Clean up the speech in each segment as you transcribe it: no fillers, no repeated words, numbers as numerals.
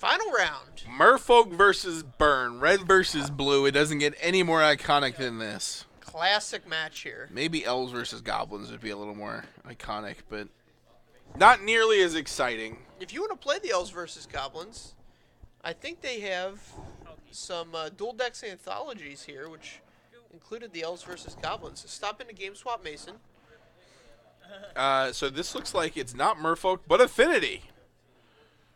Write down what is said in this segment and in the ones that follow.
Final round. Merfolk versus Burn. Red versus blue. It doesn't get any more iconic than this. Classic match here. Maybe elves versus goblins would be a little more iconic, but not nearly as exciting. If you want to play the elves versus goblins, I think they have some dual decks anthologies here, which included the elves versus goblins. So stop into GameSwap Mason. So this looks like it's not Merfolk, but Affinity.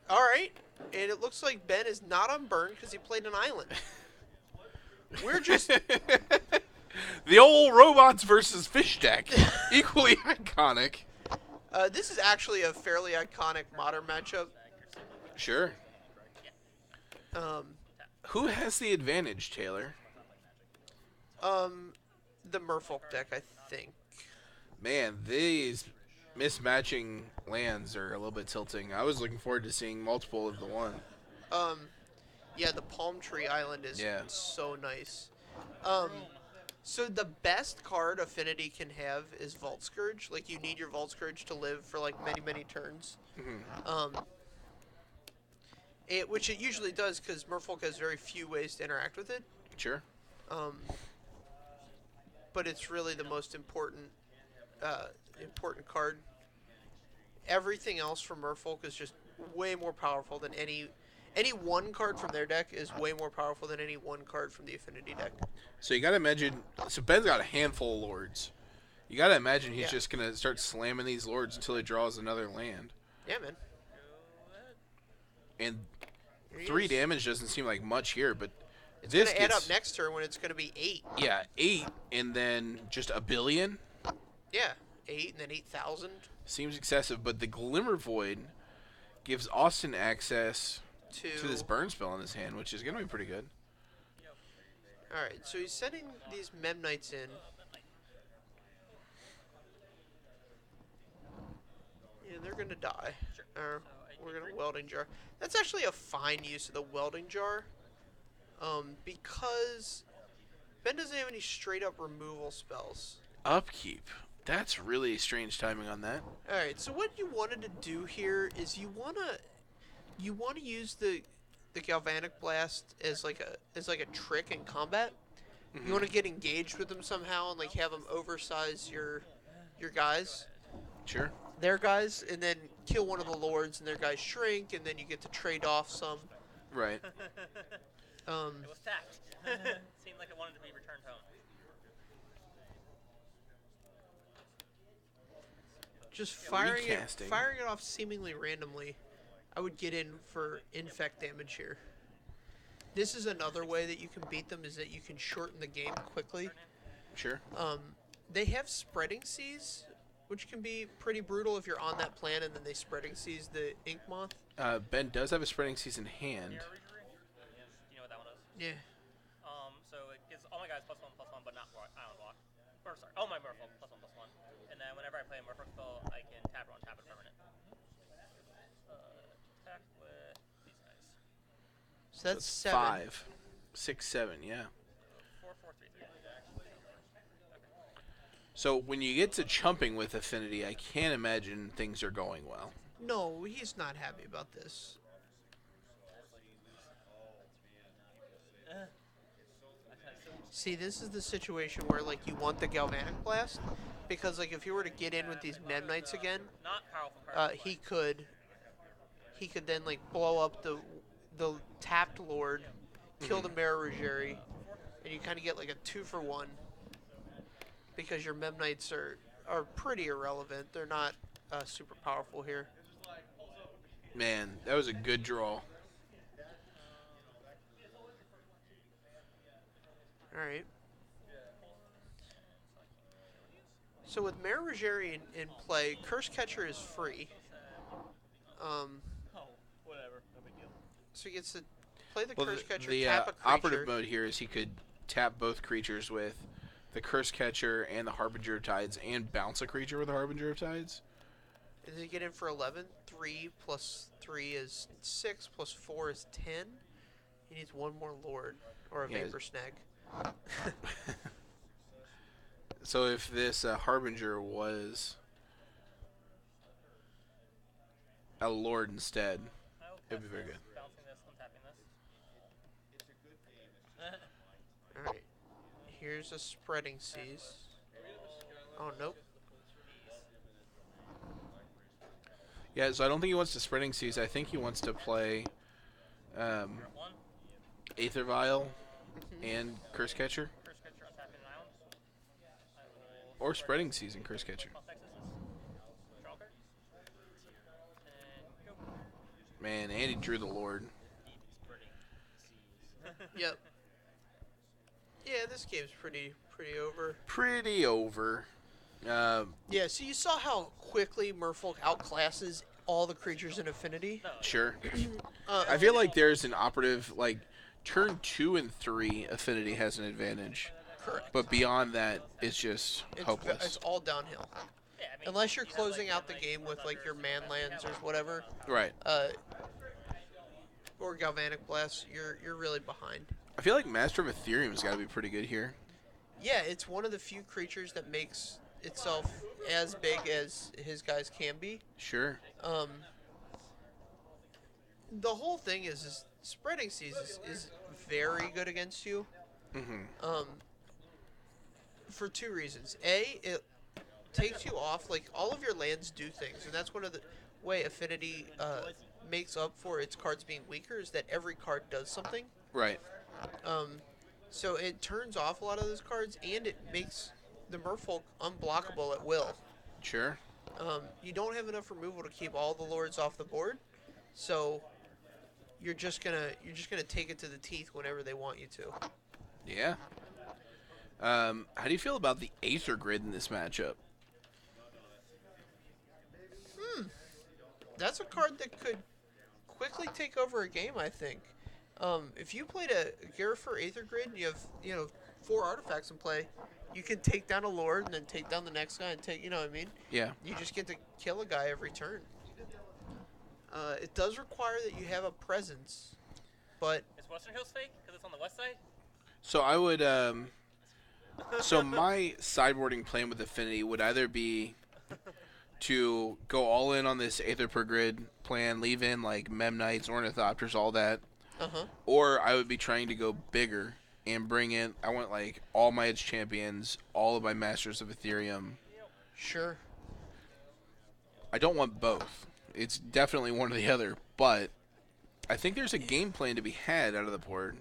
All right. And it looks like Ben is not on burn because he played an island. We're just... The old robots versus fish deck. Equally iconic. This is actually a fairly iconic modern matchup. Sure. Who has the advantage, Taylor? The Merfolk deck, I think. Man, these mismatching lands are a little bit tilting. I was looking forward to seeing multiple of the one. Yeah, the Palm Tree Island is so nice. So the best card Affinity can have is Vault Scourge. Like, you need your Vault Scourge to live for, like, many, many turns. Mm-hmm. Which it usually does because Merfolk has very few ways to interact with it. Sure. But it's really the most important card. Everything else from Merfolk is just way more powerful than any one card from their deck is way more powerful than any one card from the Affinity deck. So you gotta imagine. So Ben's got a handful of lords. You gotta imagine he's just gonna start slamming these lords until he draws another land. Yeah, man. And 3 damage doesn't seem like much here, but it's gonna add up next turn when it's gonna be 8. Yeah, 8, and then just a billion. Yeah, 8 and then 8,000. Seems excessive, but the Glimmer Void gives Austin access to this burn spell in his hand, which is going to be pretty good. Alright, so he's sending these Mem Knights in. Yeah, they're going to die. We're going to Welding Jar. That's actually a fine use of the Welding Jar. Because Ben doesn't have any straight-up removal spells. Upkeep. That's really strange timing on that. Alright, so what you wanted to do here is you want to use the Galvanic Blast as like a trick in combat. Mm-hmm. You want to get engaged with them somehow and like have them oversize your guys. Sure. Their guys, and then kill one of the lords and their guys shrink, and then you get to trade off some. Right. It was tacked. Seemed like it wanted to be returned home. Just firing it off seemingly randomly. I would get in for infect damage here. This is another way that you can beat them, is that you can shorten the game quickly. Sure. They have Spreading Seas, which can be pretty brutal if you're on that plan and then they Spreading Seas the Ink Moth. Ben does have a Spreading Seas in hand. Do you know what that one is? Yeah. So it gives all my guys +1/+1, but not Island Walk. Or sorry, all my Merfolk +1/+1. And then whenever I play a Merfolk spell, I can tap it on tap it permanent. Attack with these guys. So that's 7. 5, 6, 7, yeah. 4, 4, 3, 3. Okay. So when you get to chumping with Affinity, I can't imagine things are going well. No, he's not happy about this. See, this is the situation where, like, you want the Galvanic Blast, because, like, if he were to get in with these Mem Knights again, Not powerful cards. he could then, like, blow up the tapped Lord, kill the Mara Ruggieri, and you kind of get, like, a 2-for-1, because your Mem Knights are pretty irrelevant. They're not super powerful here. Man, that was a good draw. Alright. So with Mara Ruggieri in play, Curse Catcher is free. Whatever. No big deal. So he gets to play the Curse Catcher, the tap a creature. operative mode here is he could tap both creatures with the Curse Catcher and the Harbinger of Tides, and bounce a creature with the Harbinger of Tides. And then you get in for 11. 3 plus 3 is 6, plus 4 is 10. He needs one more Lord, or a Vapor Snag. So if this Harbinger was a Lord instead, it would be very good. Bouncing this here's a spreading seas. Oh, nope. Yeah, so I don't think he wants to spreading seas. I think he wants to play One. Aether Vial Mhm. and Curse Catcher. Curse catcher on tapping an island. I will Or spreading seas and Curse Catcher. cost X is this. Draw card. And go. Man, and he drew the Lord. Yep. Yeah, this game's pretty over. Pretty over. Yeah, so you saw how quickly Merfolk outclasses all the creatures in Affinity. No. Sure. Uh, I feel like there's an operative, like, turn 2 and 3, Affinity has an advantage. Correct. But beyond that, it's just hopeless. It's all downhill. Yeah, I mean, Unless you're you have, closing out the game with like your man lands or whatever, Right. or Galvanic Blast, you're really behind. I feel like Master of Ethereum's got to be pretty good here. Yeah, it's one of the few creatures that makes itself as big as his guys can be. Sure. The whole thing is spreading seas is very good against you. Mm-hmm. For two reasons. A, it takes you off, like, all of your lands do things, and that's one of the way Affinity makes up for its cards being weaker, is that every card does something. Right. So it turns off a lot of those cards, and it makes the Merfolk unblockable at will. Sure. You don't have enough removal to keep all the lords off the board, so you're just gonna take it to the teeth whenever they want you to. Yeah. How do you feel about the Aether Grid in this matchup? That's a card that could quickly take over a game, I think. If you played a Garrifer Aether Grid and you have 4 artifacts in play, you can take down a lord and then take down the next guy and take, you know what I mean? Yeah. You just get to kill a guy every turn. It does require that you have a presence, but Is Western Hills fake? Because it's on the west side? So I would, so my sideboarding plan with Affinity would either be to go all in on this Aether per grid plan, leave in like Memnites, Ornithopters, all that, or I would be trying to go bigger and bring in, I want like all my Edge Champions, all of my Masters of Ethereum. sure. I don't want both. It's definitely one or the other, but I think there's a game plan to be had out of the board.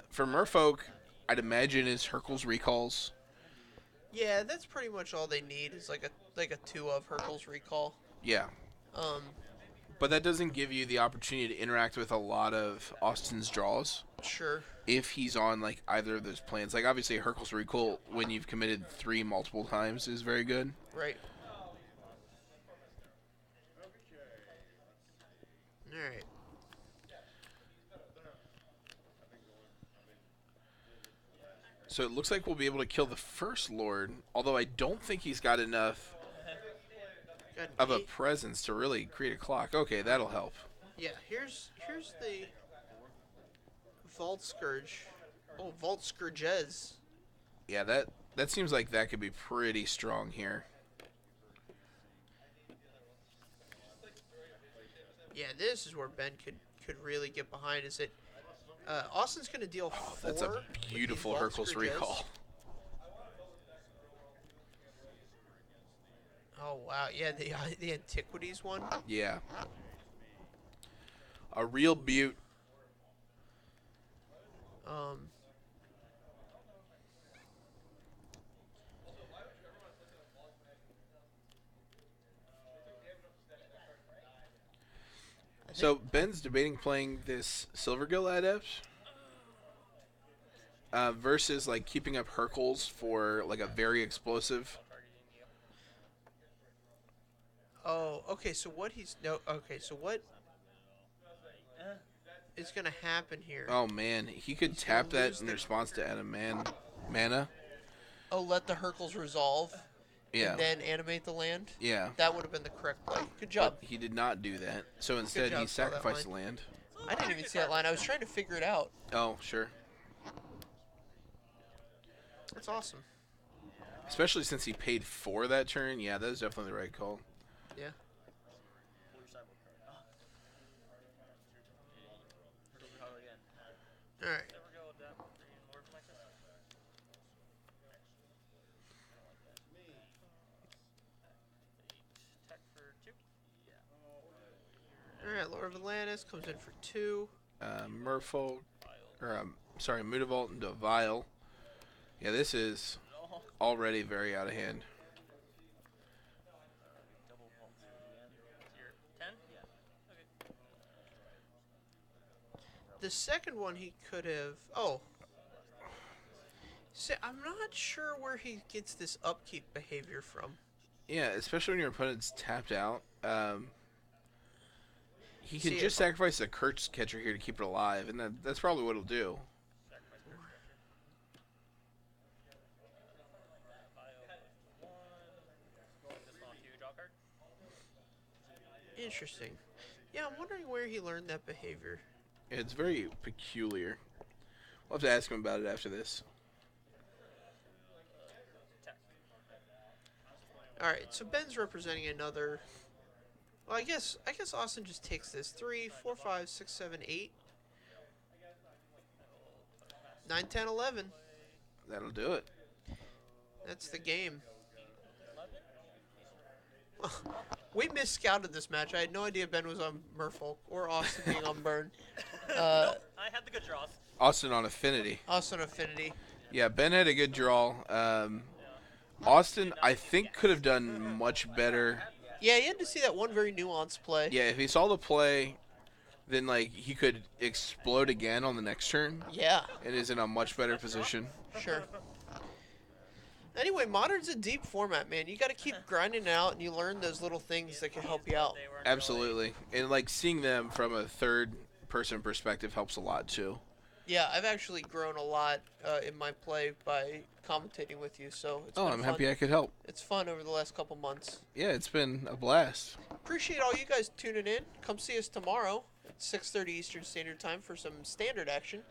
For Merfolk, I'd imagine is Hercule's Recalls. Yeah, that's pretty much all they need is like a 2 of Hercule's Recall. Yeah. But that doesn't give you the opportunity to interact with a lot of Austin's draws Sure. if he's on like either of those plans. Like obviously Hercule's Recall when you've committed 3 multiple times is very good. Right. All right. So it looks like we'll be able to kill the first Lord, although I don't think he's got enough Got of a 8. presence to really create a clock. Okay, that'll help. Yeah, here's the Vault Scourge. Oh, Vault Scourges. Yeah, that seems like that could be pretty strong here. Yeah, this is where Ben could really get behind. Is it? Austin's going to deal 4. That's a with these beautiful Vault Hercule's Scourges. Recall. Oh wow, yeah, the Antiquities one. Yeah. A real beaut. So Ben's debating playing this Silvergill Adept versus like keeping up Hercules for like a very explosive. Oh, okay. So what what is gonna happen here? Oh man, he could He's tap gonna that lose in the- response to mana. Oh, let the Hercules resolve. Yeah. And then animate the land. Yeah. That would have been the correct play. Good job. But he did not do that. So instead job, he saw that sacrificed the line. land. I didn't even see that line. I was trying to figure it out. Oh, sure. That's awesome. Especially since he paid for that turn. Yeah, that is definitely the right call. Yeah. All right. Alright, Lord of Atlantis comes in for 2. Merfolk, or sorry, Mutavault into Vile. Yeah, this is No. already very out of hand. Tier 10? Yeah. Okay. The second one he could have. Oh. See, I'm not sure where he gets this upkeep behavior from. Yeah, especially when your opponent's tapped out. He can See, just sacrifice a Curse Catcher here to keep it alive, and that's probably what he'll do. Sacrifice Curse Catcher. Bio 1. This one to draw a card. Interesting. Yeah, I'm wondering where he learned that behavior. It's very peculiar. We'll have to ask him about it after this. Tech. Alright, so Ben's representing another. Well, I guess Austin just takes this. 3, 4, 5, 6, 7, 8. 9, 10, 11. That'll do it. That's the game. We misscouted this match. I had no idea Ben was on Merfolk or Austin being on Burn. Nope, I had the good draws. Austin on Affinity. Austin Affinity. Yeah, Ben had a good draw. Austin, I think, could have done much better. Yeah, you had to see that one very nuanced play. Yeah, if he saw the play, then like he could explode again on the next turn Yeah, and is in a much better position. sure. Anyway, Modern's a deep format, man. You got to keep grinding it out, and you learn those little things that can help you out. Absolutely. And like seeing them from a third person perspective helps a lot too. Yeah, I've actually grown a lot in my play by commentating with you, so it's Oh, been I'm fun. happy I could help. It's fun over the last couple months. Yeah, it's been a blast. Appreciate all you guys tuning in. Come see us tomorrow at 6:30 Eastern Standard Time for some standard action.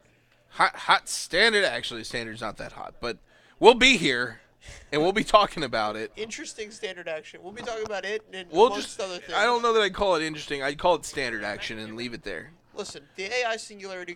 Hot standard. Actually, standard's not that hot, but we'll be here and we'll be talking about it. Interesting standard action. We'll be talking about it and We'll amongst just, other things. I don't know that I'd call it interesting. I'd call it standard action and leave it there. Listen, the AI Singularity